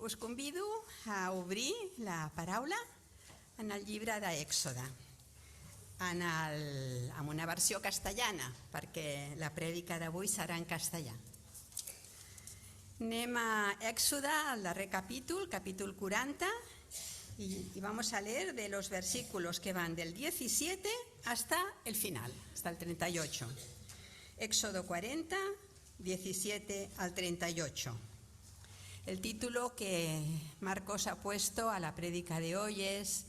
us convido a obrir la paraula en el llibre d'Èxode, amb una versió castellana, perquè la prèdica d'avui serà en castellà. Anem a Èxode, al darrer capítol, capítol 40, y vamos a leer de los versículos que van del 17 hasta el final, hasta el 38. Éxodo 40, 17 al 38. El título que Marcos ha puesto a la prédica de hoy es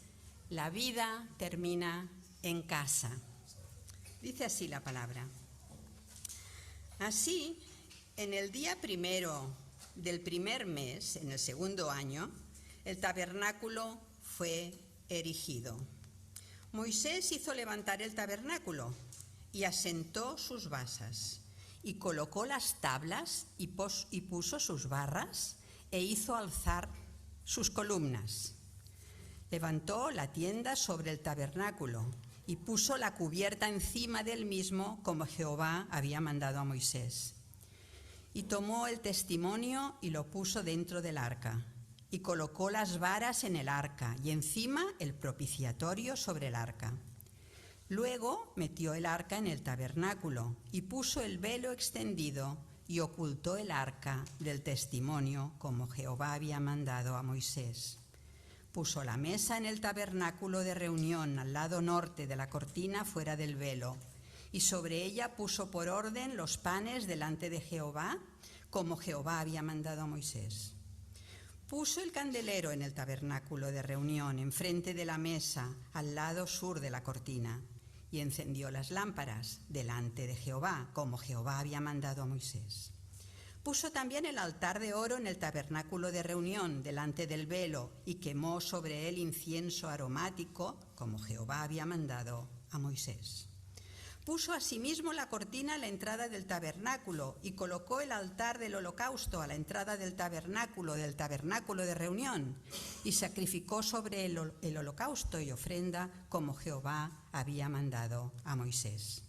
La vida termina en casa. Dice así la palabra. Así, en el día primero del primer mes, en el segundo año, el tabernáculo fue erigido. Moisés hizo levantar el tabernáculo y asentó sus basas, y colocó las tablas y puso sus barras, e hizo alzar sus columnas. Levantó la tienda sobre el tabernáculo y puso la cubierta encima del mismo, como Jehová había mandado a Moisés. Y tomó el testimonio y lo puso dentro del arca, y colocó las varas en el arca y encima el propiciatorio sobre el arca. Luego metió el arca en el tabernáculo y puso el velo extendido y ocultó el arca del testimonio, como Jehová había mandado a Moisés. Puso la mesa en el tabernáculo de reunión al lado norte de la cortina fuera del velo, y sobre ella puso por orden los panes delante de Jehová, como Jehová había mandado a Moisés. Puso el candelero en el tabernáculo de reunión, enfrente de la mesa, al lado sur de la cortina, y encendió las lámparas delante de Jehová, como Jehová había mandado a Moisés. Puso también el altar de oro en el tabernáculo de reunión, delante del velo, y quemó sobre él incienso aromático, como Jehová había mandado a Moisés. Puso asimismo la cortina a la entrada del tabernáculo, y colocó el altar del holocausto a la entrada del tabernáculo de reunión, y sacrificó sobre el holocausto y ofrenda, como Jehová había mandado a Moisés.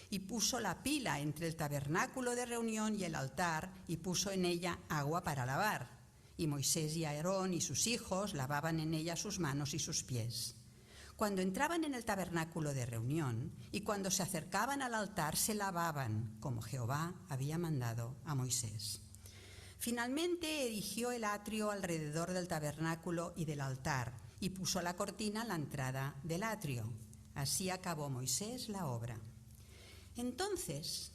Y puso la pila entre el tabernáculo de reunión y el altar, y puso en ella agua para lavar. Y Moisés y Aarón y sus hijos lavaban en ella sus manos y sus pies. Cuando entraban en el tabernáculo de reunión y cuando se acercaban al altar se lavaban, como Jehová había mandado a Moisés. Finalmente erigió el atrio alrededor del tabernáculo y del altar y puso la cortina a la entrada del atrio. Así acabó Moisés la obra. Entonces,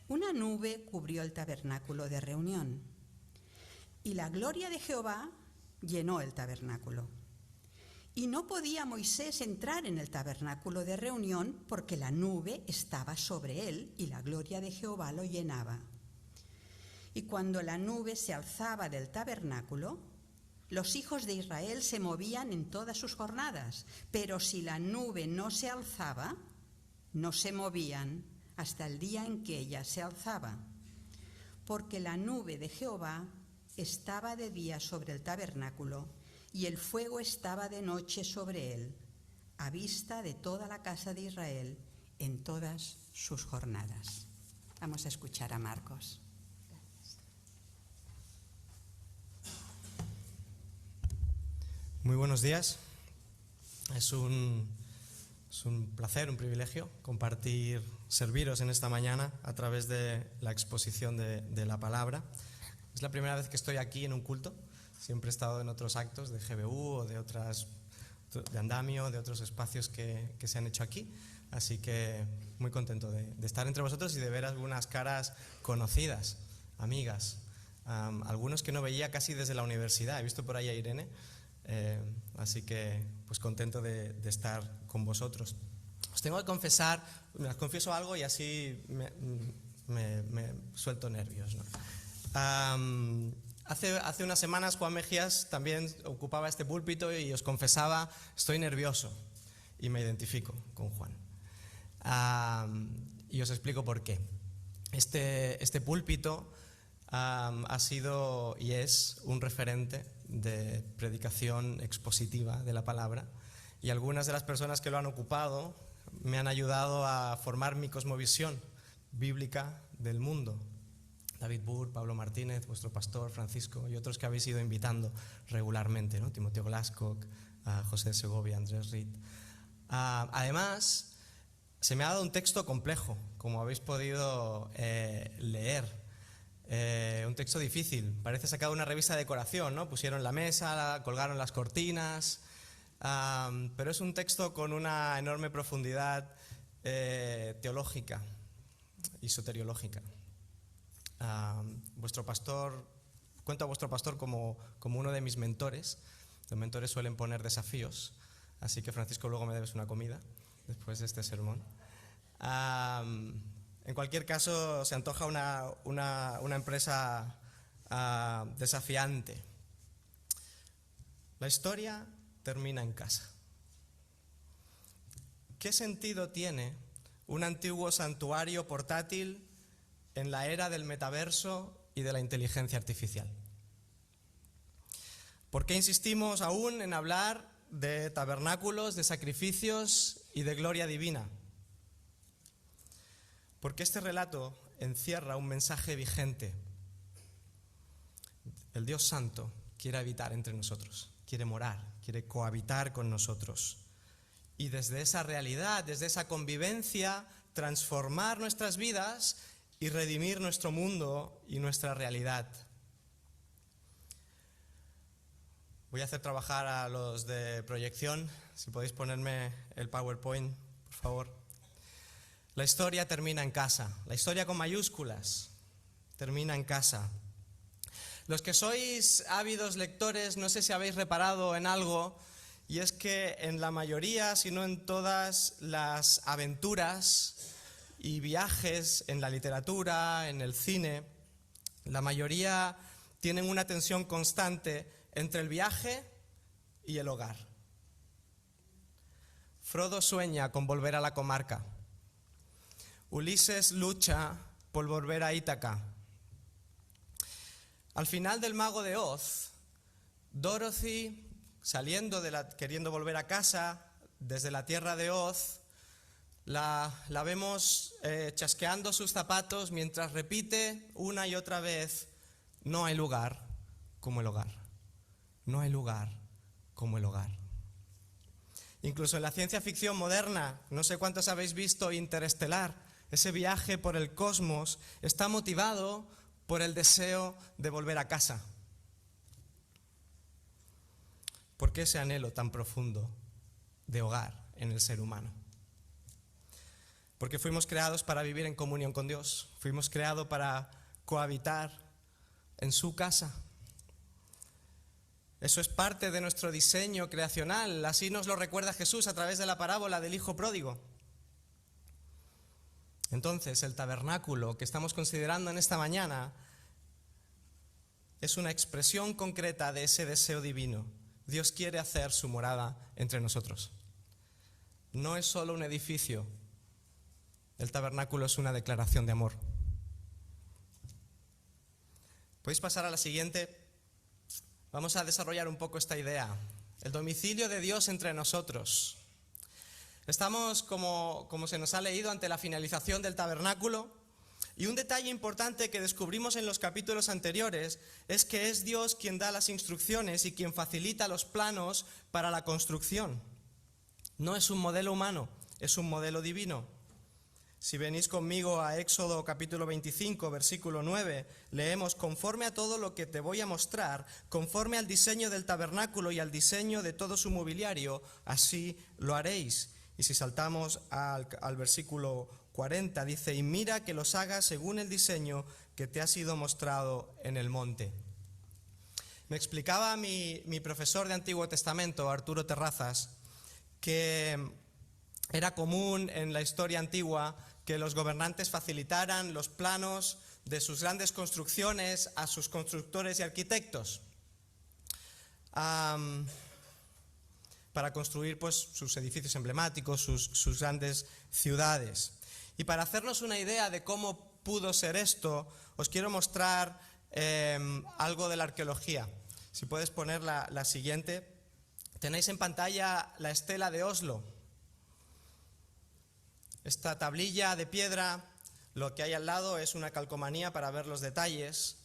una nube cubrió el tabernáculo de reunión, y la gloria de Jehová llenó el tabernáculo. Y no podía Moisés entrar en el tabernáculo de reunión porque la nube estaba sobre él y la gloria de Jehová lo llenaba. Y cuando la nube se alzaba del tabernáculo, los hijos de Israel se movían en todas sus jornadas, pero si la nube no se alzaba, no se movían hasta el día en que ella se alzaba, porque la nube de Jehová estaba de día sobre el tabernáculo y el fuego estaba de noche sobre él, a vista de toda la casa de Israel en todas sus jornadas. Vamos a escuchar a Marcos. Muy buenos días. Es un placer, un privilegio compartir, serviros en esta mañana a través de la exposición de la palabra. Es la primera vez que estoy aquí en un culto. Siempre he estado en otros actos de GBU o de Andamio, de otros espacios que se han hecho aquí. Así que muy contento de estar entre vosotros y de ver algunas caras conocidas, amigas. Algunos que no veía casi desde la universidad. He visto por ahí a Irene. Así que pues contento de estar con vosotros. Os tengo que confesar, os confieso algo y así me suelto nervios, ¿no? Hace unas semanas Juan Mejías también ocupaba este púlpito y os confesaba, estoy nervioso, y me identifico con Juan. Y os explico por qué. Este púlpito ha sido y es un referente de predicación expositiva de la palabra, y algunas de las personas que lo han ocupado me han ayudado a formar mi cosmovisión bíblica del mundo, David Burr, Pablo Martínez, vuestro pastor Francisco y otros que habéis ido invitando regularmente, ¿no? Timoteo Glasscock, José de Segovia, Andrés Reed. Además, se me ha dado un texto complejo, como habéis podido leer. Un texto difícil, parece sacado de una revista de decoración, ¿no? Pusieron la mesa, colgaron las cortinas, pero es un texto con una enorme profundidad teológica y soteriológica. Cuento a vuestro pastor como uno de mis mentores. Los mentores suelen poner desafíos, así que Francisco, luego me debes una comida después de este sermón. En cualquier caso, se antoja una empresa desafiante. La historia termina en casa. ¿Qué sentido tiene un antiguo santuario portátil en la era del metaverso y de la inteligencia artificial? ¿Por qué insistimos aún en hablar de tabernáculos, de sacrificios y de gloria divina? Porque este relato encierra un mensaje vigente. El Dios Santo quiere habitar entre nosotros, quiere morar, quiere cohabitar con nosotros. Y desde esa realidad, desde esa convivencia, transformar nuestras vidas y redimir nuestro mundo y nuestra realidad. Voy a hacer trabajar a los de proyección. Si podéis ponerme el PowerPoint, por favor. La historia termina en casa. La historia con mayúsculas termina en casa. Los que sois ávidos lectores, no sé si habéis reparado en algo, y es que en la mayoría, si no en todas las aventuras y viajes en la literatura, en el cine, la mayoría tienen una tensión constante entre el viaje y el hogar. Frodo sueña con volver a la comarca. Ulises lucha por volver a Ítaca. Al final del Mago de Oz, Dorothy, queriendo volver a casa desde la tierra de Oz, la vemos chasqueando sus zapatos mientras repite una y otra vez: no hay lugar como el hogar. No hay lugar como el hogar. Incluso en la ciencia ficción moderna, no sé cuántos habéis visto Interestelar, ese viaje por el cosmos está motivado por el deseo de volver a casa. ¿Por qué ese anhelo tan profundo de hogar en el ser humano? Porque fuimos creados para vivir en comunión con Dios, fuimos creados para cohabitar en su casa. Eso es parte de nuestro diseño creacional, así nos lo recuerda Jesús a través de la parábola del Hijo Pródigo. Entonces, el tabernáculo que estamos considerando en esta mañana es una expresión concreta de ese deseo divino. Dios quiere hacer su morada entre nosotros. No es solo un edificio, el tabernáculo es una declaración de amor. ¿Podéis pasar a la siguiente? Vamos a desarrollar un poco esta idea. El domicilio de Dios entre nosotros. Estamos, como se nos ha leído, ante la finalización del tabernáculo, y un detalle importante que descubrimos en los capítulos anteriores es que es Dios quien da las instrucciones y quien facilita los planos para la construcción. No es un modelo humano, es un modelo divino. Si venís conmigo a Éxodo capítulo 25, versículo 9, leemos: conforme a todo lo que te voy a mostrar, conforme al diseño del tabernáculo y al diseño de todo su mobiliario, así lo haréis. Y si saltamos al versículo 40, dice: y mira que los hagas según el diseño que te ha sido mostrado en el monte. Me explicaba mi profesor de Antiguo Testamento, Arturo Terrazas, que era común en la historia antigua que los gobernantes facilitaran los planos de sus grandes construcciones a sus constructores y arquitectos para construir pues sus edificios emblemáticos, sus grandes ciudades. Y para hacernos una idea de cómo pudo ser esto, os quiero mostrar algo de la arqueología. Si puedes poner la siguiente. Tenéis en pantalla la estela de Oslo. Esta tablilla de piedra Lo que hay al lado es una calcomanía para ver los detalles.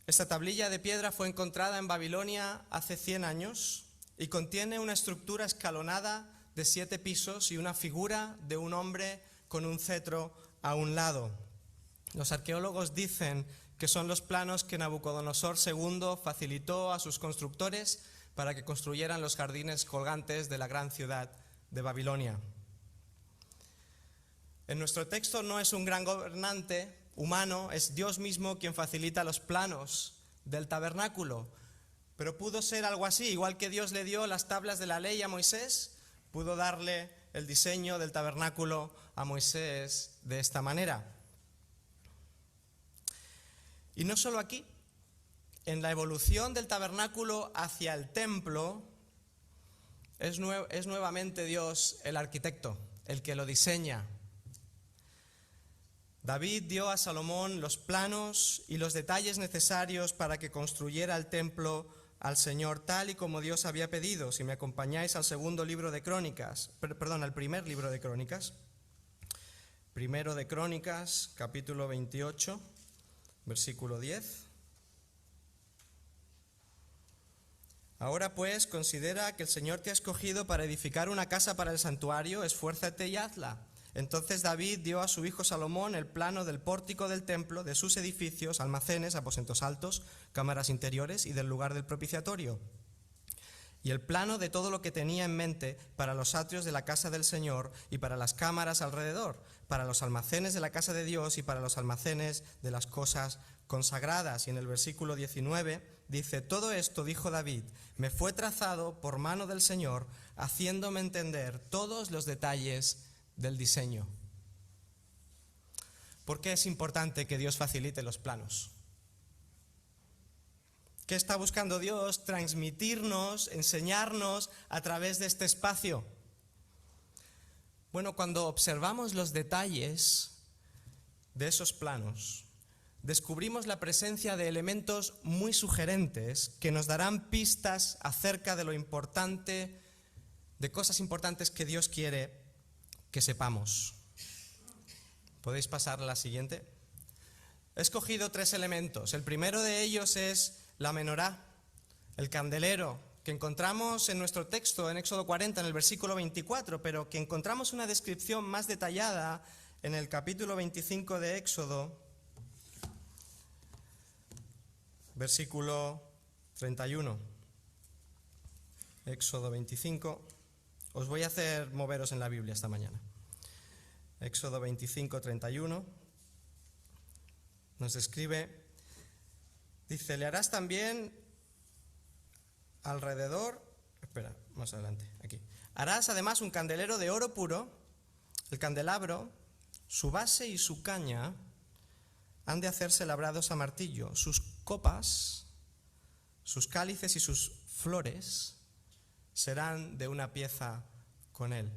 Esta tablilla de piedra fue encontrada en Babilonia hace 100 años y contiene una estructura escalonada de 7 pisos y una figura de un hombre con un cetro a un lado. Los arqueólogos dicen que son los planos que Nabucodonosor II facilitó a sus constructores para que construyeran los jardines colgantes de la gran ciudad de Babilonia. En nuestro texto no es un gran gobernante humano, es Dios mismo quien facilita los planos del tabernáculo. Pero pudo ser algo así, igual que Dios le dio las tablas de la ley a Moisés, pudo darle el diseño del tabernáculo a Moisés de esta manera. Y no solo aquí, en la evolución del tabernáculo hacia el templo, es nuevamente Dios el arquitecto, el que lo diseña. David dio a Salomón los planos y los detalles necesarios para que construyera el templo al Señor, tal y como Dios había pedido. Si me acompañáis al primer libro de Crónicas. Primero de Crónicas, capítulo 28, versículo 10. Ahora pues, considera que el Señor te ha escogido para edificar una casa para el santuario, esfuérzate y hazla. Entonces David dio a su hijo Salomón el plano del pórtico del templo, de sus edificios, almacenes, aposentos altos, cámaras interiores y del lugar del propiciatorio. Y el plano de todo lo que tenía en mente para los atrios de la casa del Señor y para las cámaras alrededor, para los almacenes de la casa de Dios y para los almacenes de las cosas consagradas. Y en el versículo 19 dice: todo esto, dijo David, me fue trazado por mano del Señor, haciéndome entender todos los detalles del diseño. ¿Por qué es importante que Dios facilite los planos? ¿Qué está buscando Dios transmitirnos, enseñarnos a través de este espacio? Bueno, cuando observamos los detalles de esos planos, descubrimos la presencia de elementos muy sugerentes que nos darán pistas acerca de lo importante, de cosas importantes que Dios quiere que sepamos. ¿Podéis pasar a la siguiente? He escogido 3 elementos. El primero de ellos es la menorá, el candelero, que encontramos en nuestro texto en Éxodo 40, en el versículo 24, pero que encontramos una descripción más detallada en el capítulo 25 de Éxodo, versículo 31. Éxodo 25. Os voy a hacer moveros en la Biblia esta mañana. Éxodo 25, 31. Nos describe, dice, le harás también alrededor, más adelante, aquí. Harás además un candelero de oro puro, el candelabro, su base y su caña han de hacerse labrados a martillo, sus copas, sus cálices y sus flores serán de una pieza con él.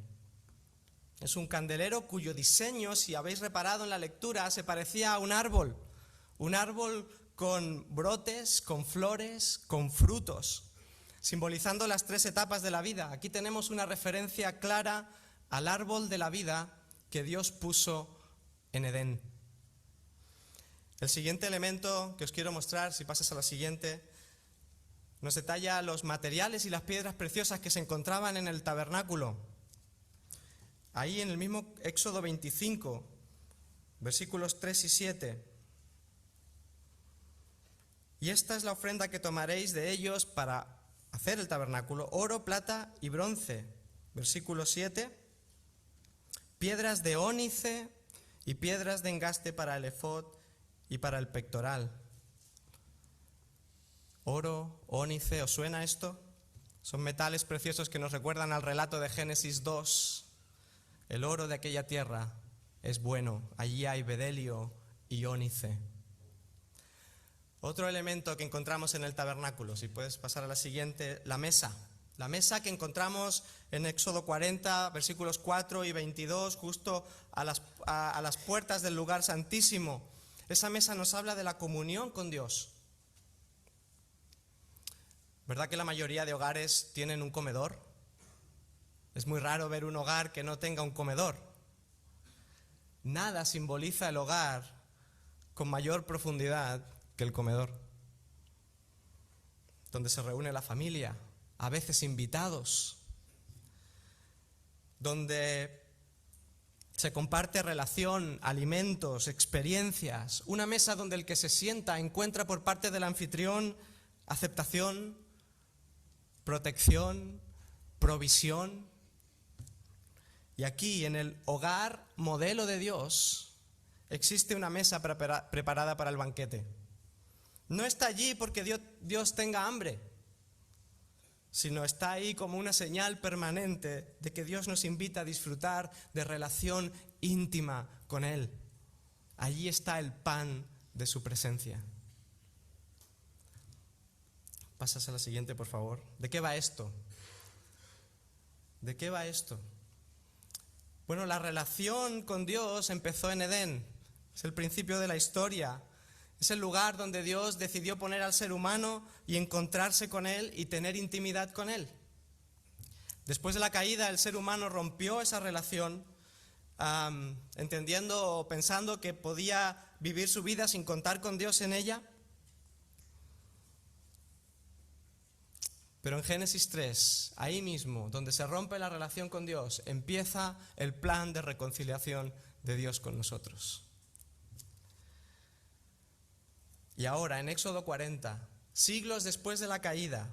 Es un candelero cuyo diseño, si habéis reparado en la lectura, se parecía a un árbol con brotes, con flores, con frutos, simbolizando las 3 etapas de la vida. Aquí tenemos una referencia clara al árbol de la vida que Dios puso en Edén. El siguiente elemento que os quiero mostrar, si pasas a la siguiente, nos detalla los materiales y las piedras preciosas que se encontraban en el tabernáculo. Ahí en el mismo Éxodo 25, versículos 3 y 7. Y esta es la ofrenda que tomaréis de ellos para hacer el tabernáculo: oro, plata y bronce. Versículo 7. Piedras de ónice y piedras de engaste para el efod y para el pectoral. Oro, ónice, ¿os suena esto? Son metales preciosos que nos recuerdan al relato de Génesis 2. El oro de aquella tierra es bueno, allí hay bedelio y ónice. Otro elemento que encontramos en el tabernáculo, si puedes pasar a la siguiente, la mesa. La mesa que encontramos en Éxodo 40, versículos 4 y 22, justo a las puertas del lugar santísimo. Esa mesa nos habla de la comunión con Dios. ¿Verdad que la mayoría de hogares tienen un comedor? Es muy raro ver un hogar que no tenga un comedor. Nada simboliza el hogar con mayor profundidad que el comedor, donde se reúne la familia, a veces invitados, donde se comparte relación, alimentos, experiencias, una mesa donde el que se sienta encuentra por parte del anfitrión aceptación, protección, provisión. Y aquí, en el hogar modelo de Dios, existe una mesa preparada para el banquete. No está allí porque Dios tenga hambre, sino está ahí como una señal permanente de que Dios nos invita a disfrutar de relación íntima con Él. Allí está el pan de su presencia. Pasas a la siguiente, por favor. ¿De qué va esto? ¿De qué va esto? Bueno, la relación con Dios empezó en Edén. Es el principio de la historia. Es el lugar donde Dios decidió poner al ser humano y encontrarse con Él y tener intimidad con Él. Después de la caída, el ser humano rompió esa relación, entendiendo o pensando que podía vivir su vida sin contar con Dios en ella. Pero en Génesis 3, ahí mismo, donde se rompe la relación con Dios, empieza el plan de reconciliación de Dios con nosotros. Y ahora, en Éxodo 40, siglos después de la caída,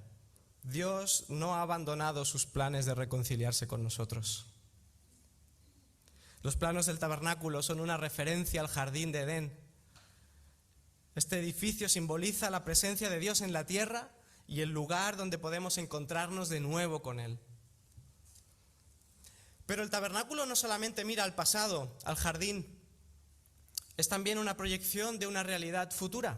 Dios no ha abandonado sus planes de reconciliarse con nosotros. Los planos del tabernáculo son una referencia al jardín de Edén. Este edificio simboliza la presencia de Dios en la tierra y el lugar donde podemos encontrarnos de nuevo con Él. Pero el tabernáculo no solamente mira al pasado, al jardín, es también una proyección de una realidad futura.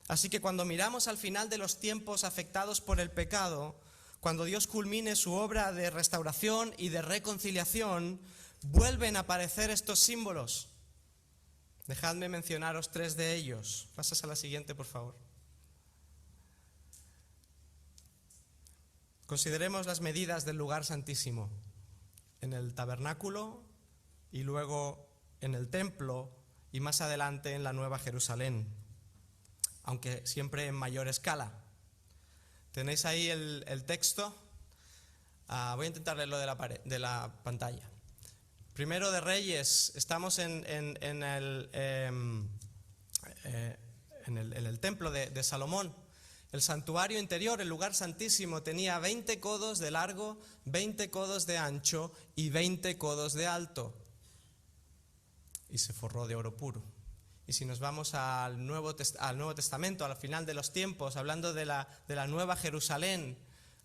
Así que cuando miramos al final de los tiempos afectados por el pecado, cuando Dios culmine su obra de restauración y de reconciliación, vuelven a aparecer estos símbolos. Dejadme mencionaros 3 de ellos. Pasas a la siguiente, por favor. Consideremos las medidas del lugar santísimo. En el tabernáculo y luego en el templo y más adelante en la Nueva Jerusalén, aunque siempre en mayor escala. ¿Tenéis ahí el texto? Voy a intentar leerlo de la pantalla. Primero de Reyes, estamos en el templo de Salomón. El santuario interior, el lugar santísimo, tenía 20 codos de largo, 20 codos de ancho y 20 codos de alto. Y se forró de oro puro. Y si nos vamos al Nuevo Testamento, al final de los tiempos, hablando de la Nueva Jerusalén,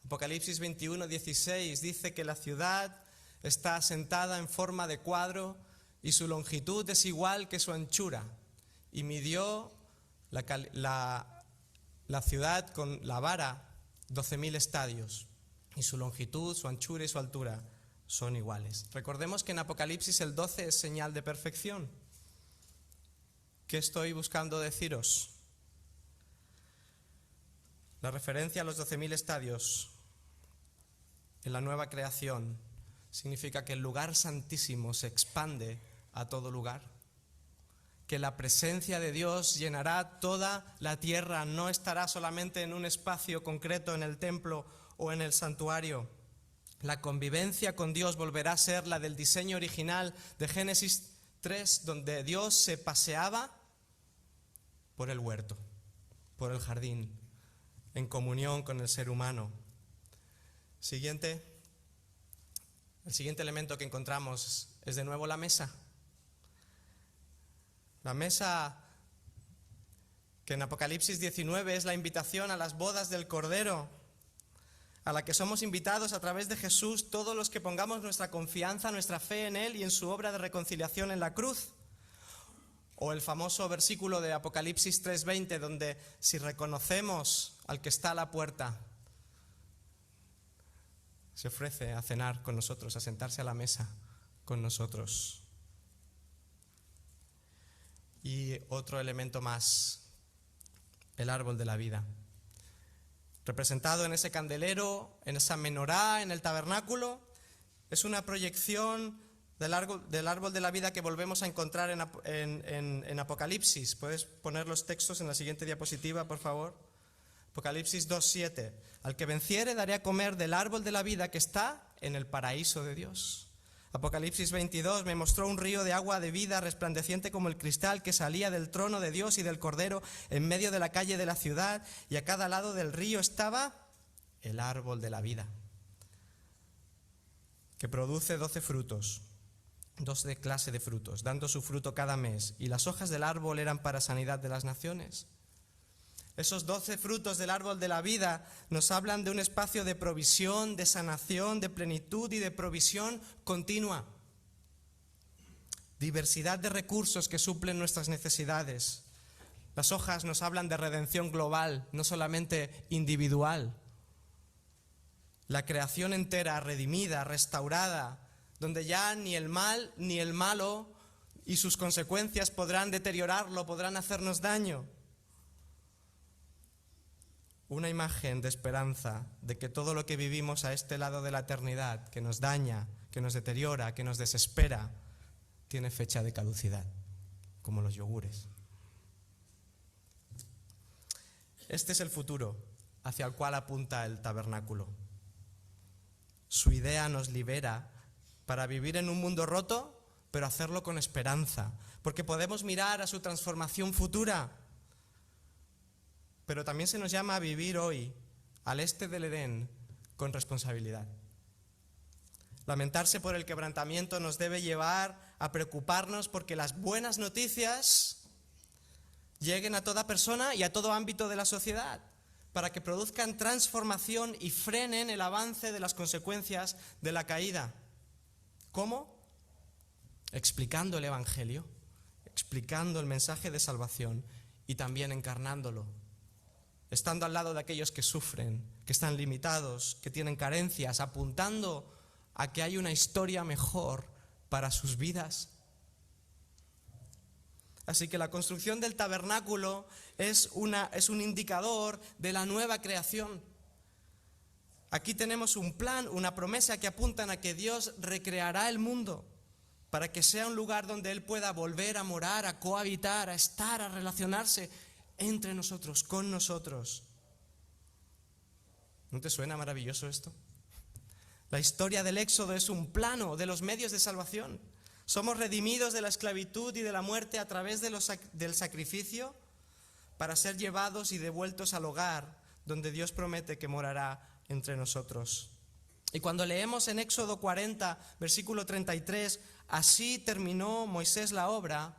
Apocalipsis 21:16 dice que la ciudad está asentada en forma de cuadro y su longitud es igual que su anchura. Y midió la ciudad con la vara 12.000 estadios. Y su longitud, su anchura y su altura son iguales. Recordemos que en Apocalipsis el 12 es señal de perfección. ¿Qué estoy buscando deciros? La referencia a los 12.000 estadios en la nueva creación significa que el lugar santísimo se expande a todo lugar, que la presencia de Dios llenará toda la tierra, no estará solamente en un espacio concreto en el templo o en el santuario. La convivencia con Dios volverá a ser la del diseño original de Génesis 3, donde Dios se paseaba por el huerto, por el jardín, en comunión con el ser humano. El siguiente elemento que encontramos es de nuevo la mesa. La mesa que en Apocalipsis 19 es la invitación a las bodas del Cordero, a la que somos invitados a través de Jesús todos los que pongamos nuestra confianza, nuestra fe en Él y en su obra de reconciliación en la cruz. O el famoso versículo de Apocalipsis 3:20, donde si reconocemos al que está a la puerta, se ofrece a cenar con nosotros, a sentarse a la mesa con nosotros. Y otro elemento más, el árbol de la vida. Representado en ese candelero, en esa menorá, en el tabernáculo, es una proyección del árbol de la vida que volvemos a encontrar en Apocalipsis. ¿Puedes poner los textos en la siguiente diapositiva, por favor? Apocalipsis 2:7. Al que venciere daré a comer del árbol de la vida que está en el paraíso de Dios. Apocalipsis 22, me mostró un río de agua de vida resplandeciente como el cristal que salía del trono de Dios y del Cordero en medio de la calle de la ciudad, y a cada lado del río estaba el árbol de la vida, que produce 12 frutos, 12 clases de frutos, dando su fruto cada mes, y las hojas del árbol eran para sanidad de las naciones. Esos 12 frutos del árbol de la vida nos hablan de un espacio de provisión, de sanación, de plenitud y de provisión continua. Diversidad de recursos que suplen nuestras necesidades. Las hojas nos hablan de redención global, no solamente individual. La creación entera, redimida, restaurada, donde ya ni el mal ni el malo y sus consecuencias podrán deteriorarlo, podrán hacernos daño. Una imagen de esperanza de que todo lo que vivimos a este lado de la eternidad, que nos daña, que nos deteriora, que nos desespera, tiene fecha de caducidad, como los yogures. Este es el futuro hacia el cual apunta el tabernáculo. Su idea nos libera para vivir en un mundo roto, pero hacerlo con esperanza, porque podemos mirar a su transformación futura. Pero también se nos llama a vivir hoy, al este del Edén, con responsabilidad. Lamentarse por el quebrantamiento nos debe llevar a preocuparnos porque las buenas noticias lleguen a toda persona y a todo ámbito de la sociedad, para que produzcan transformación y frenen el avance de las consecuencias de la caída. ¿Cómo? Explicando el Evangelio, explicando el mensaje de salvación y también encarnándolo. Estando al lado de aquellos que sufren, que están limitados, que tienen carencias, apuntando a que hay una historia mejor para sus vidas. Así que la construcción del tabernáculo es un indicador de la nueva creación. Aquí tenemos un plan, una promesa que apuntan a que Dios recreará el mundo para que sea un lugar donde Él pueda volver a morar, a cohabitar, a estar, a relacionarse entre nosotros, con nosotros. ¿No te suena maravilloso esto? La historia del Éxodo es un plano de los medios de salvación. Somos redimidos de la esclavitud y de la muerte a través del sacrificio para ser llevados y devueltos al hogar donde Dios promete que morará entre nosotros. Y cuando leemos en Éxodo 40, versículo 33, así terminó Moisés la obra,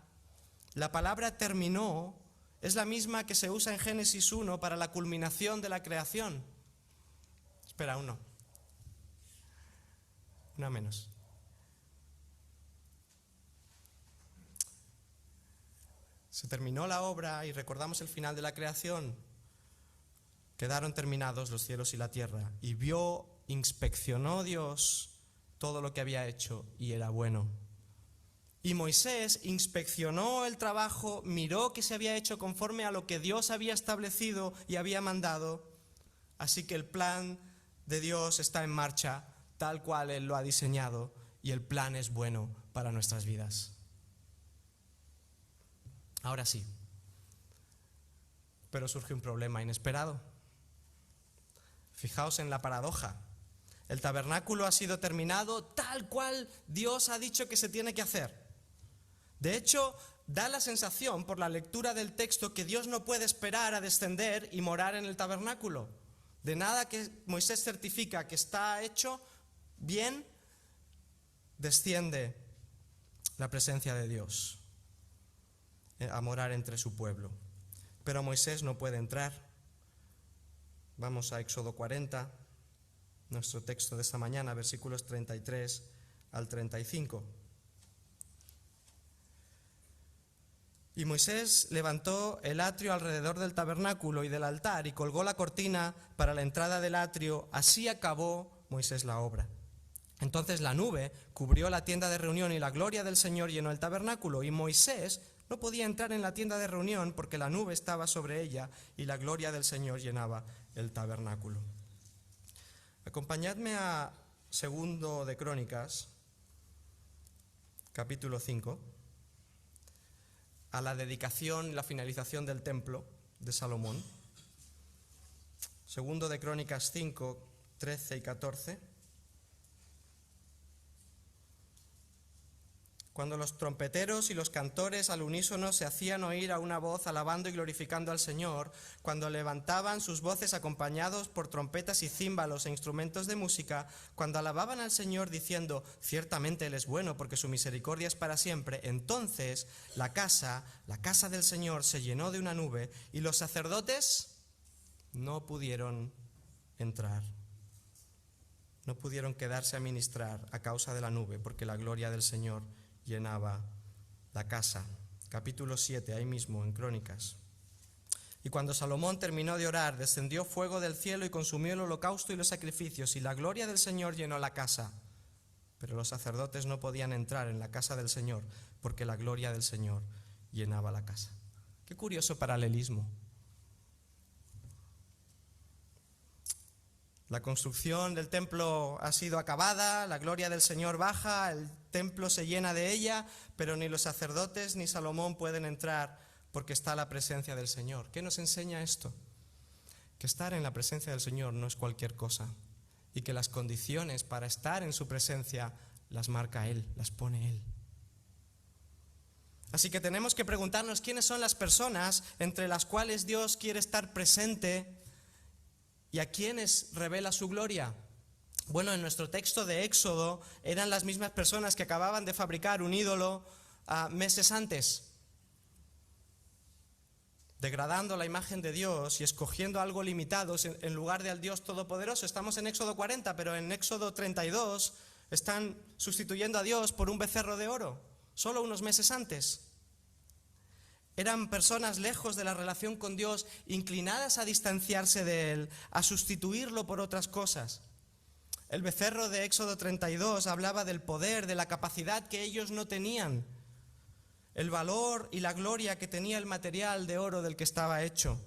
la palabra terminó es la misma que se usa en Génesis 1 para la culminación de la creación. Espera, una menos. Se terminó la obra y recordamos el final de la creación. Quedaron terminados los cielos y la tierra. Y inspeccionó Dios todo lo que había hecho y era bueno. Y Moisés inspeccionó el trabajo, miró que se había hecho conforme a lo que Dios había establecido y había mandado. Así que el plan de Dios está en marcha, tal cual Él lo ha diseñado, y el plan es bueno para nuestras vidas. Ahora sí, pero surge un problema inesperado. Fijaos en la paradoja. El tabernáculo ha sido terminado tal cual Dios ha dicho que se tiene que hacer. De hecho, da la sensación por la lectura del texto que Dios no puede esperar a descender y morar en el tabernáculo. De nada que Moisés certifica que está hecho bien, desciende la presencia de Dios a morar entre su pueblo. Pero Moisés no puede entrar. Vamos a Éxodo 40, nuestro texto de esta mañana, versículos 33 al 35. Y Moisés levantó el atrio alrededor del tabernáculo y del altar y colgó la cortina para la entrada del atrio. Así acabó Moisés la obra. Entonces la nube cubrió la tienda de reunión y la gloria del Señor llenó el tabernáculo. Y Moisés no podía entrar en la tienda de reunión porque la nube estaba sobre ella y la gloria del Señor llenaba el tabernáculo. Acompañadme a 2 de Crónicas, capítulo 5, a la dedicación y la finalización del templo de Salomón. Segundo de Crónicas 5, 13 y 14. Cuando los trompeteros y los cantores al unísono se hacían oír a una voz alabando y glorificando al Señor, cuando levantaban sus voces acompañados por trompetas y címbalos e instrumentos de música, cuando alababan al Señor diciendo, ciertamente Él es bueno porque su misericordia es para siempre, entonces la casa del Señor se llenó de una nube y los sacerdotes no pudieron entrar. No pudieron quedarse a ministrar a causa de la nube porque la gloria del Señor llenaba la casa. Capítulo 7, ahí mismo en Crónicas. Y cuando Salomón terminó de orar, descendió fuego del cielo y consumió el holocausto y los sacrificios, y la gloria del Señor llenó la casa. Pero los sacerdotes no podían entrar en la casa del Señor, porque la gloria del Señor llenaba la casa. Qué curioso paralelismo. La construcción del templo ha sido acabada, la gloria del Señor baja, el templo se llena de ella, pero ni los sacerdotes ni Salomón pueden entrar porque está la presencia del Señor. ¿Qué nos enseña esto? Que estar en la presencia del Señor no es cualquier cosa y que las condiciones para estar en su presencia las marca Él, las pone Él. Así que tenemos que preguntarnos quiénes son las personas entre las cuales Dios quiere estar presente y a quiénes revela su gloria. Bueno, en nuestro texto de Éxodo eran las mismas personas que acababan de fabricar un ídolo meses antes, degradando la imagen de Dios y escogiendo algo limitado en lugar del Dios Todopoderoso. Estamos en Éxodo 40, pero en Éxodo 32 están sustituyendo a Dios por un becerro de oro, solo unos meses antes. Eran personas lejos de la relación con Dios, inclinadas a distanciarse de Él, a sustituirlo por otras cosas. El becerro de Éxodo 32 hablaba del poder, de la capacidad que ellos no tenían, el valor y la gloria que tenía el material de oro del que estaba hecho.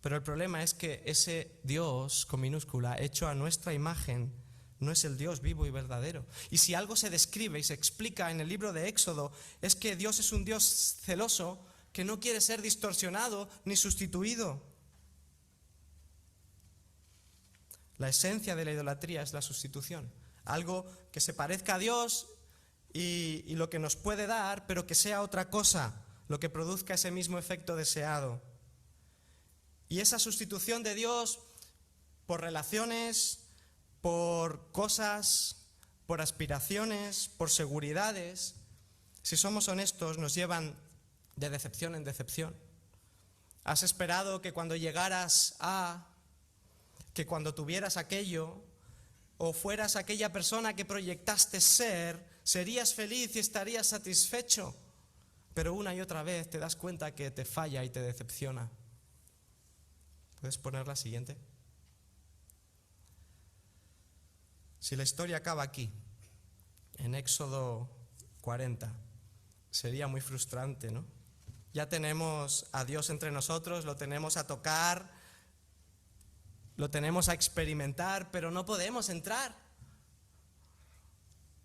Pero el problema es que ese Dios, con minúscula, hecho a nuestra imagen, no es el Dios vivo y verdadero. Y si algo se describe y se explica en el libro de Éxodo, es que Dios es un Dios celoso que no quiere ser distorsionado ni sustituido. La esencia de la idolatría es la sustitución. Algo que se parezca a Dios y lo que nos puede dar, pero que sea otra cosa, lo que produzca ese mismo efecto deseado. Y esa sustitución de Dios por relaciones, por cosas, por aspiraciones, por seguridades, si somos honestos, nos llevan de decepción en decepción. Has esperado que cuando llegaras que cuando tuvieras aquello, o fueras aquella persona que proyectaste ser, serías feliz y estarías satisfecho, pero una y otra vez te das cuenta que te falla y te decepciona. ¿Puedes poner la siguiente? Si la historia acaba aquí, en Éxodo 40, sería muy frustrante, ¿no? Ya tenemos a Dios entre nosotros, lo tenemos a tocar, lo tenemos a experimentar, pero no podemos entrar.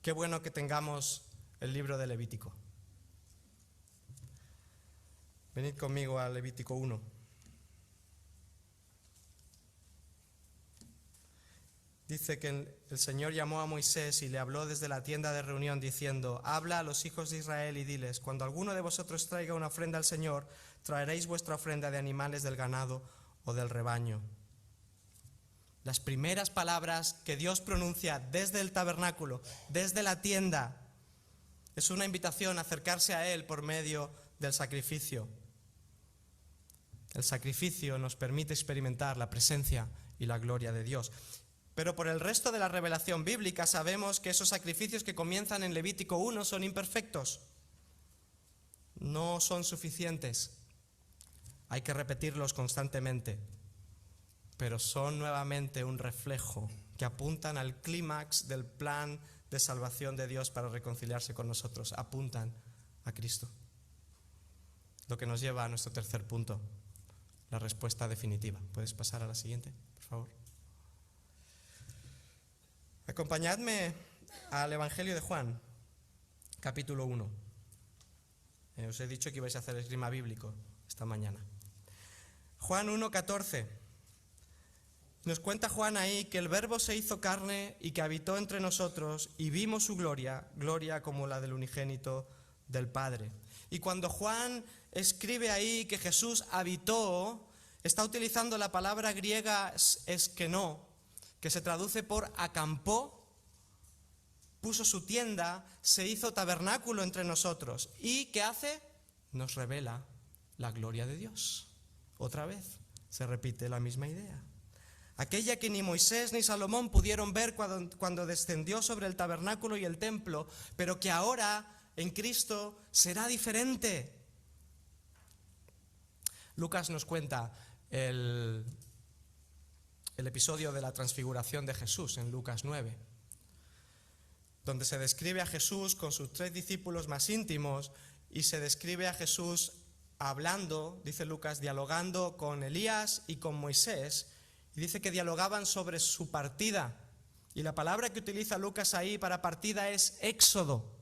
Qué bueno que tengamos el libro de Levítico. Venid conmigo a Levítico 1. Dice que el Señor llamó a Moisés y le habló desde la tienda de reunión diciendo, habla a los hijos de Israel y diles, cuando alguno de vosotros traiga una ofrenda al Señor, traeréis vuestra ofrenda de animales del ganado o del rebaño. Las primeras palabras que Dios pronuncia desde el tabernáculo, desde la tienda, es una invitación a acercarse a Él por medio del sacrificio. El sacrificio nos permite experimentar la presencia y la gloria de Dios. Pero por el resto de la revelación bíblica sabemos que esos sacrificios que comienzan en Levítico 1 son imperfectos. No son suficientes. Hay que repetirlos constantemente. Pero son nuevamente un reflejo que apuntan al clímax del plan de salvación de Dios para reconciliarse con nosotros. Apuntan a Cristo. Lo que nos lleva a nuestro tercer punto, la respuesta definitiva. ¿Puedes pasar a la siguiente, por favor? Acompañadme al Evangelio de Juan, capítulo 1. Os he dicho que ibais a hacer esgrima bíblico esta mañana. Juan 1:14. Nos cuenta Juan ahí que el Verbo se hizo carne y que habitó entre nosotros y vimos su gloria, gloria como la del unigénito del Padre. Y cuando Juan escribe ahí que Jesús habitó, está utilizando la palabra griega eskenó, que se traduce por acampó, puso su tienda, se hizo tabernáculo entre nosotros. ¿Y qué hace? Nos revela la gloria de Dios. Otra vez se repite la misma idea. Aquella que ni Moisés ni Salomón pudieron ver cuando descendió sobre el tabernáculo y el templo, pero que ahora en Cristo será diferente. Lucas nos cuenta el episodio de la transfiguración de Jesús en Lucas 9, donde se describe a Jesús con sus 3 discípulos más íntimos y se describe a Jesús hablando, dice Lucas, dialogando con Elías y con Moisés, y dice que dialogaban sobre su partida. Y la palabra que utiliza Lucas ahí para partida es éxodo.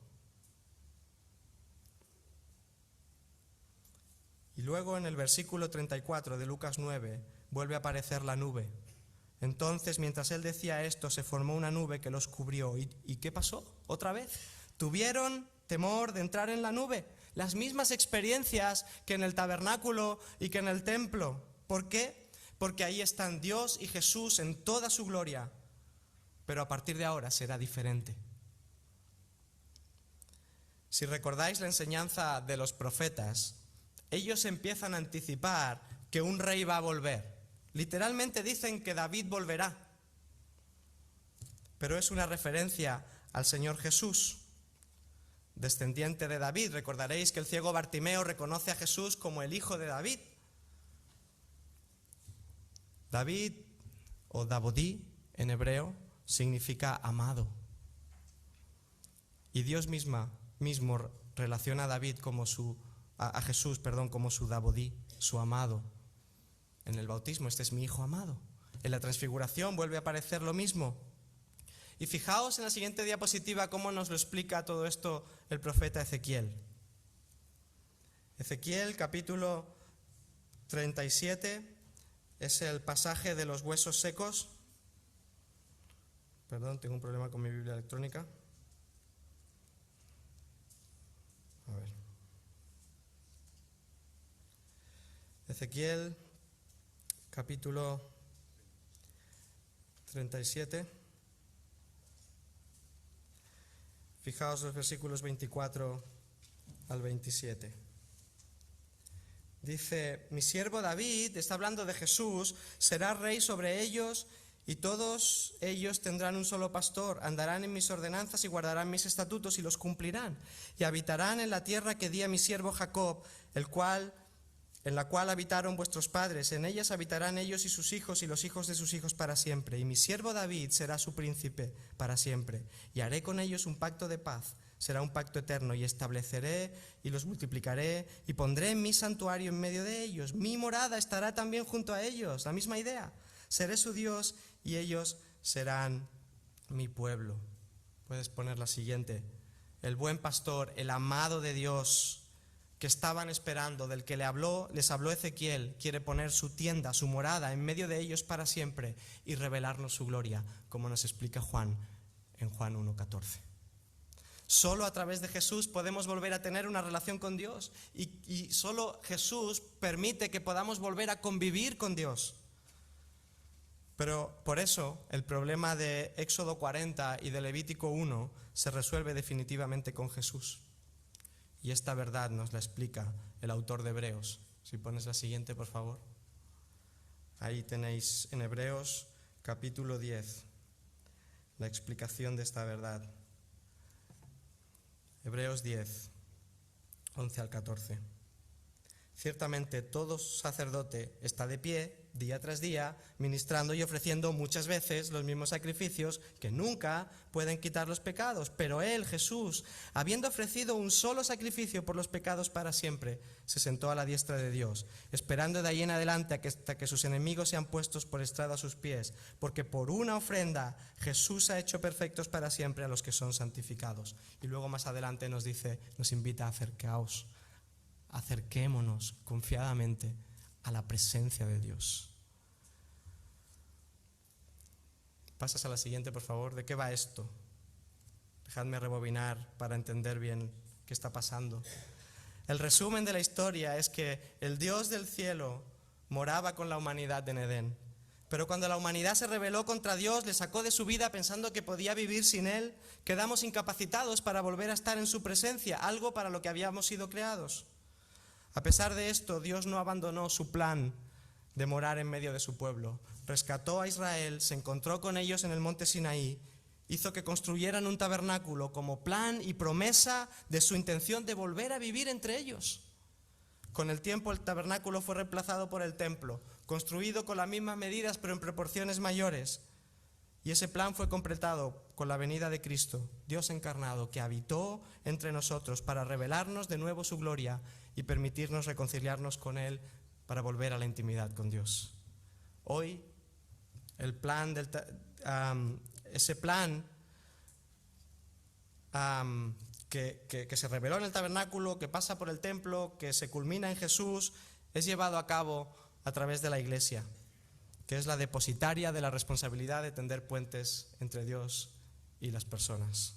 Y luego en el versículo 34 de Lucas 9 vuelve a aparecer la nube. Entonces, mientras él decía esto, se formó una nube que los cubrió. ¿Y qué pasó? Otra vez. Tuvieron temor de entrar en la nube. Las mismas experiencias que en el tabernáculo y que en el templo. ¿Por qué? Porque ahí están Dios y Jesús en toda su gloria. Pero a partir de ahora será diferente. Si recordáis la enseñanza de los profetas, ellos empiezan a anticipar que un rey va a volver. Literalmente dicen que David volverá, pero es una referencia al Señor Jesús, descendiente de David. Recordaréis que el ciego Bartimeo reconoce a Jesús como el hijo de David. David, o Davodí en hebreo, significa amado. Y Dios mismo relaciona a David a Jesús como su Davodí, su amado. En el bautismo, este es mi hijo amado. En la transfiguración vuelve a aparecer lo mismo. Y fijaos en la siguiente diapositiva cómo nos lo explica todo esto el profeta Ezequiel. Ezequiel capítulo 37 es el pasaje de los huesos secos. Perdón, tengo un problema con mi Biblia electrónica. A ver. Ezequiel capítulo 37. Fijaos los versículos 24 al 27. Dice, mi siervo David, está hablando de Jesús, será rey sobre ellos y todos ellos tendrán un solo pastor, andarán en mis ordenanzas y guardarán mis estatutos y los cumplirán. Y habitarán en la tierra que di a mi siervo Jacob, en la cual habitaron vuestros padres. En ellas habitarán ellos y sus hijos y los hijos de sus hijos para siempre. Y mi siervo David será su príncipe para siempre. Y haré con ellos un pacto de paz. Será un pacto eterno y estableceré y los multiplicaré y pondré mi santuario en medio de ellos. Mi morada estará también junto a ellos. La misma idea. Seré su Dios y ellos serán mi pueblo. Puedes poner la siguiente. El buen pastor, el amado de Dios, que estaban esperando, del que les habló Ezequiel, quiere poner su tienda, su morada en medio de ellos para siempre y revelarnos su gloria, como nos explica Juan en Juan 1:14. Solo a través de Jesús podemos volver a tener una relación con Dios y solo Jesús permite que podamos volver a convivir con Dios. Pero por eso el problema de Éxodo 40 y de Levítico 1 se resuelve definitivamente con Jesús. Y esta verdad nos la explica el autor de Hebreos. Si pones la siguiente, por favor. Ahí tenéis en Hebreos capítulo 10 la explicación de esta verdad. Hebreos 10, 11 al 14. Ciertamente todo sacerdote está de pie día tras día, ministrando y ofreciendo muchas veces los mismos sacrificios que nunca pueden quitar los pecados. Pero él, Jesús, habiendo ofrecido un solo sacrificio por los pecados para siempre, se sentó a la diestra de Dios, esperando de ahí en adelante hasta que sus enemigos sean puestos por estrado a sus pies, porque por una ofrenda Jesús ha hecho perfectos para siempre a los que son santificados. Y luego más adelante nos dice, nos invita a acerquémonos confiadamente a la presencia de Dios. Pasas a la siguiente, por favor. ¿De qué va esto? Dejadme rebobinar para entender bien qué está pasando. El resumen de la historia es que el Dios del cielo moraba con la humanidad en Edén. Pero cuando la humanidad se rebeló contra Dios, le sacó de su vida pensando que podía vivir sin Él, quedamos incapacitados para volver a estar en su presencia, algo para lo que habíamos sido creados. A pesar de esto, Dios no abandonó su plan de morar en medio de su pueblo. Rescató a Israel, se encontró con ellos en el monte Sinaí, hizo que construyeran un tabernáculo como plan y promesa de su intención de volver a vivir entre ellos. Con el tiempo el tabernáculo fue reemplazado por el templo, construido con las mismas medidas pero en proporciones mayores. Y ese plan fue completado con la venida de Cristo, Dios encarnado, que habitó entre nosotros para revelarnos de nuevo su gloria y permitirnos reconciliarnos con Él para volver a la intimidad con Dios. Hoy, ese plan que se reveló en el tabernáculo, que pasa por el templo, que se culmina en Jesús, es llevado a cabo a través de la Iglesia, que es la depositaria de la responsabilidad de tender puentes entre Dios y las personas.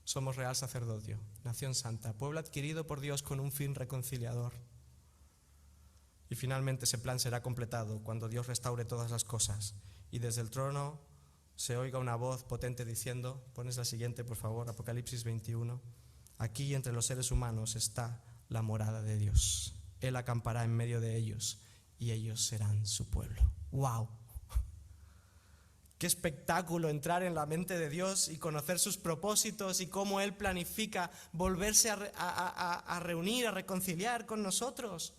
Somos real sacerdocio, nación santa, pueblo adquirido por Dios con un fin reconciliador. Y finalmente ese plan será completado cuando Dios restaure todas las cosas y desde el trono se oiga una voz potente diciendo, pones la siguiente por favor, Apocalipsis 21, aquí entre los seres humanos está la morada de Dios. Él acampará en medio de ellos y ellos serán su pueblo. ¡Wow! Qué espectáculo entrar en la mente de Dios y conocer sus propósitos y cómo Él planifica volverse a reunir, a reconciliar con nosotros.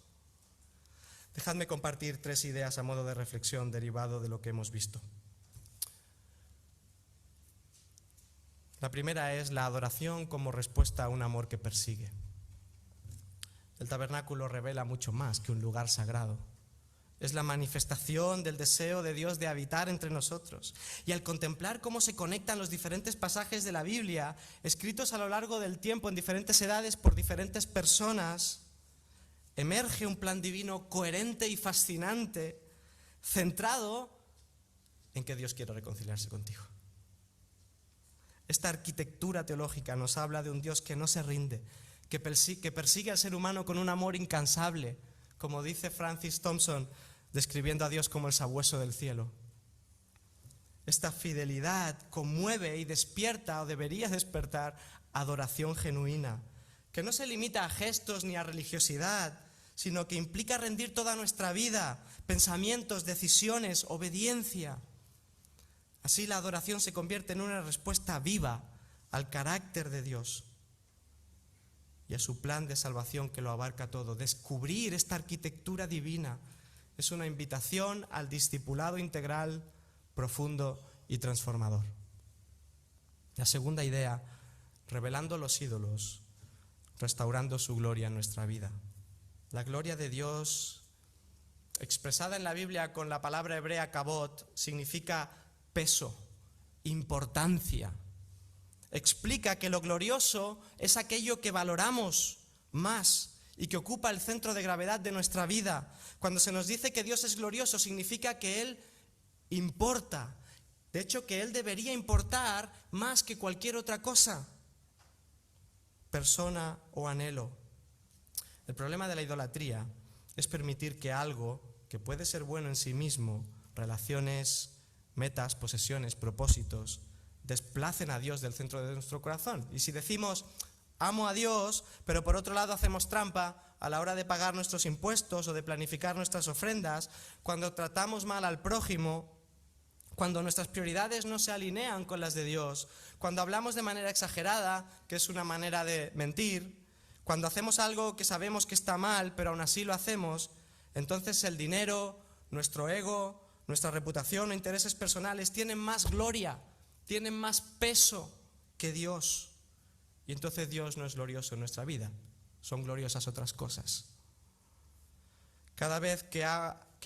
Dejadme compartir 3 ideas a modo de reflexión derivado de lo que hemos visto. La primera es la adoración como respuesta a un amor que persigue. El tabernáculo revela mucho más que un lugar sagrado. Es la manifestación del deseo de Dios de habitar entre nosotros. Y al contemplar cómo se conectan los diferentes pasajes de la Biblia, escritos a lo largo del tiempo en diferentes edades por diferentes personas, emerge un plan divino coherente y fascinante, centrado en que Dios quiere reconciliarse contigo. Esta arquitectura teológica nos habla de un Dios que no se rinde, que persigue al ser humano con un amor incansable, como dice Francis Thompson, describiendo a Dios como el sabueso del cielo. Esta fidelidad conmueve y despierta, o debería despertar, adoración genuina, que no se limita a gestos ni a religiosidad, sino que implica rendir toda nuestra vida, pensamientos, decisiones, obediencia. Así la adoración se convierte en una respuesta viva al carácter de Dios y a su plan de salvación que lo abarca todo. Descubrir esta arquitectura divina es una invitación al discipulado integral, profundo y transformador. La segunda idea, revelando los ídolos, restaurando su gloria en nuestra vida. La gloria de Dios, expresada en la Biblia con la palabra hebrea kabod, significa peso, importancia. Explica que lo glorioso es aquello que valoramos más y que ocupa el centro de gravedad de nuestra vida. Cuando se nos dice que Dios es glorioso, significa que Él importa. De hecho, que Él debería importar más que cualquier otra cosa, persona o anhelo. El problema de la idolatría es permitir que algo que puede ser bueno en sí mismo, relaciones, metas, posesiones, propósitos, desplacen a Dios del centro de nuestro corazón. Y si decimos, amo a Dios, pero por otro lado hacemos trampa a la hora de pagar nuestros impuestos o de planificar nuestras ofrendas, cuando tratamos mal al prójimo, cuando nuestras prioridades no se alinean con las de Dios, cuando hablamos de manera exagerada, que es una manera de mentir, Cuando hacemos algo que sabemos que está mal, pero aún así lo hacemos, entonces el dinero, nuestro ego, nuestra reputación o intereses personales tienen más gloria, tienen más peso que Dios. Y entonces Dios no es glorioso en nuestra vida, son gloriosas otras cosas. Cada vez que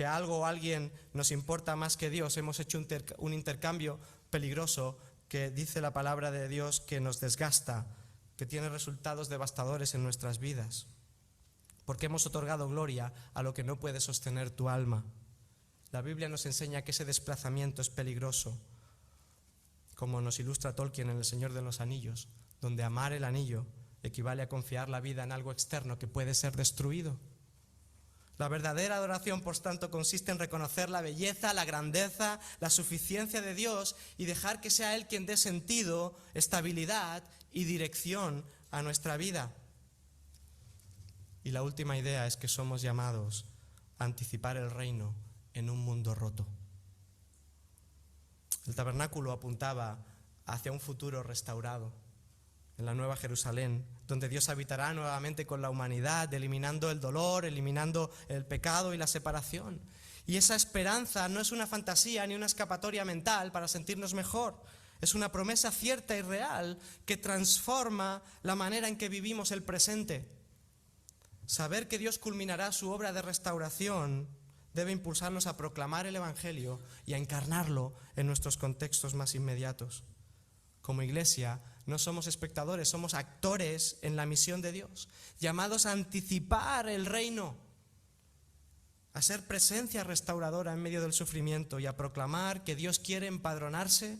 algo o alguien nos importa más que Dios, hemos hecho un intercambio peligroso que dice la palabra de Dios que nos desgasta, que tiene resultados devastadores en nuestras vidas, porque hemos otorgado gloria a lo que no puede sostener tu alma. La Biblia nos enseña que ese desplazamiento es peligroso, como nos ilustra Tolkien en El Señor de los Anillos, donde amar el anillo equivale a confiar la vida en algo externo que puede ser destruido. La verdadera adoración, por tanto, consiste en reconocer la belleza, la grandeza, la suficiencia de Dios y dejar que sea Él quien dé sentido, estabilidad y dirección a nuestra vida. Y la última idea es que somos llamados a anticipar el reino en un mundo roto. El tabernáculo apuntaba hacia un futuro restaurado, en la Nueva Jerusalén, donde Dios habitará nuevamente con la humanidad, eliminando el dolor, eliminando el pecado y la separación. Y esa esperanza no es una fantasía ni una escapatoria mental para sentirnos mejor. Es una promesa cierta y real que transforma la manera en que vivimos el presente. Saber que Dios culminará su obra de restauración debe impulsarnos a proclamar el Evangelio y a encarnarlo en nuestros contextos más inmediatos. Como iglesia, no somos espectadores, somos actores en la misión de Dios, llamados a anticipar el reino, a ser presencia restauradora en medio del sufrimiento y a proclamar que Dios quiere empadronarse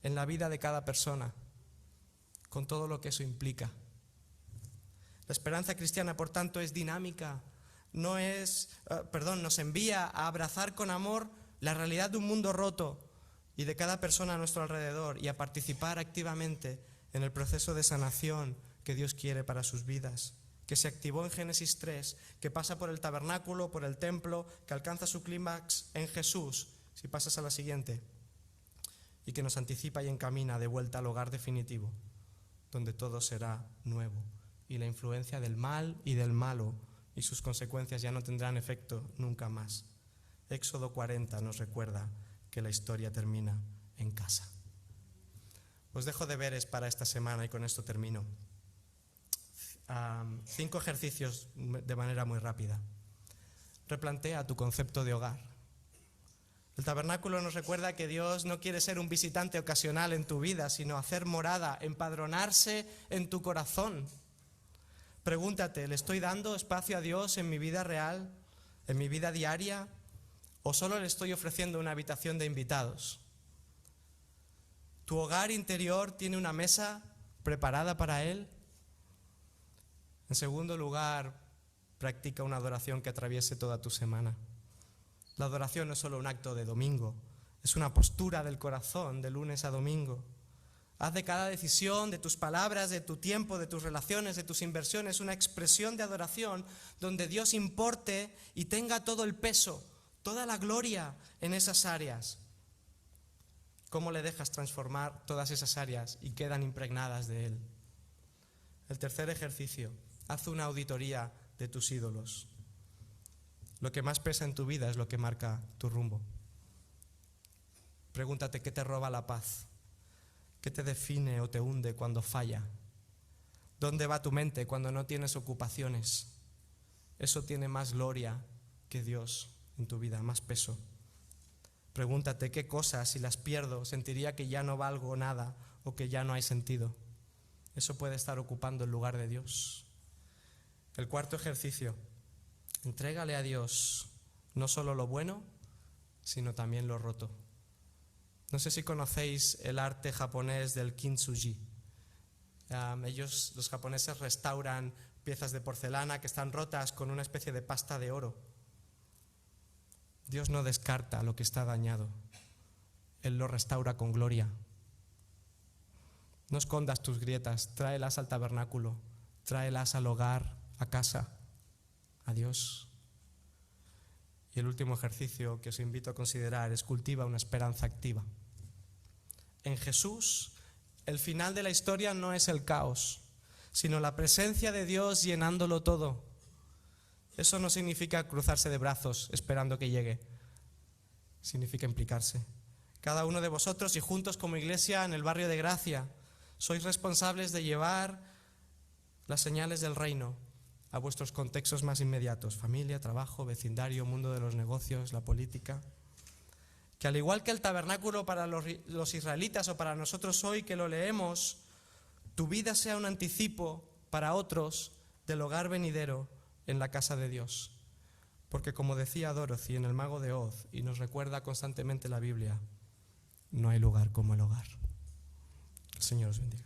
en la vida de cada persona, con todo lo que eso implica. La esperanza cristiana, por tanto, es dinámica, nos envía a abrazar con amor la realidad de un mundo roto y de cada persona a nuestro alrededor y a participar activamente en el proceso de sanación que Dios quiere para sus vidas, que se activó en Génesis 3, que pasa por el tabernáculo, por el templo, que alcanza su clímax en Jesús, si pasas a la siguiente, y que nos anticipa y encamina de vuelta al hogar definitivo, donde todo será nuevo y la influencia del mal y del malo y sus consecuencias ya no tendrán efecto nunca más. Éxodo 40 nos recuerda que la historia termina en casa. Os dejo deberes para esta semana y con esto termino. 5 ejercicios de manera muy rápida. Replantea tu concepto de hogar. El tabernáculo nos recuerda que Dios no quiere ser un visitante ocasional en tu vida, sino hacer morada, empadronarse en tu corazón. Pregúntate, ¿le estoy dando espacio a Dios en mi vida real, en mi vida diaria, o solo le estoy ofreciendo una habitación de invitados? ¿Tu hogar interior tiene una mesa preparada para Él? En segundo lugar, practica una adoración que atraviese toda tu semana. La adoración no es solo un acto de domingo, es una postura del corazón de lunes a domingo. Haz de cada decisión, de tus palabras, de tu tiempo, de tus relaciones, de tus inversiones, una expresión de adoración donde Dios importe y tenga todo el peso, toda la gloria en esas áreas. ¿Cómo le dejas transformar todas esas áreas y quedan impregnadas de Él? El tercer ejercicio, haz una auditoría de tus ídolos. Lo que más pesa en tu vida es lo que marca tu rumbo. Pregúntate qué te roba la paz, qué te define o te hunde cuando falla, dónde va tu mente cuando no tienes ocupaciones. Eso tiene más gloria que Dios en tu vida, más peso. Pregúntate qué cosas, si las pierdo, sentiría que ya no valgo nada o que ya no hay sentido. Eso puede estar ocupando el lugar de Dios. El cuarto ejercicio, entrégale a Dios no solo lo bueno, sino también lo roto. No sé si conocéis el arte japonés del kintsugi. Los japoneses, restauran piezas de porcelana que están rotas con una especie de pasta de oro. Dios no descarta lo que está dañado. Él lo restaura con gloria. No escondas tus grietas, tráelas al tabernáculo, tráelas al hogar, a casa, a Dios. Y el último ejercicio que os invito a considerar es cultiva una esperanza activa. En Jesús, el final de la historia no es el caos, sino la presencia de Dios llenándolo todo. Eso no significa cruzarse de brazos esperando que llegue. Significa implicarse. Cada uno de vosotros y juntos como iglesia en el barrio de Gracia sois responsables de llevar las señales del reino a vuestros contextos más inmediatos: familia, trabajo, vecindario, mundo de los negocios, la política. Que al igual que el tabernáculo para los israelitas o para nosotros hoy que lo leemos, tu vida sea un anticipo para otros del hogar venidero en la casa de Dios. Porque como decía Dorothy en El Mago de Oz, y nos recuerda constantemente la Biblia, no hay lugar como el hogar. El Señor os bendiga.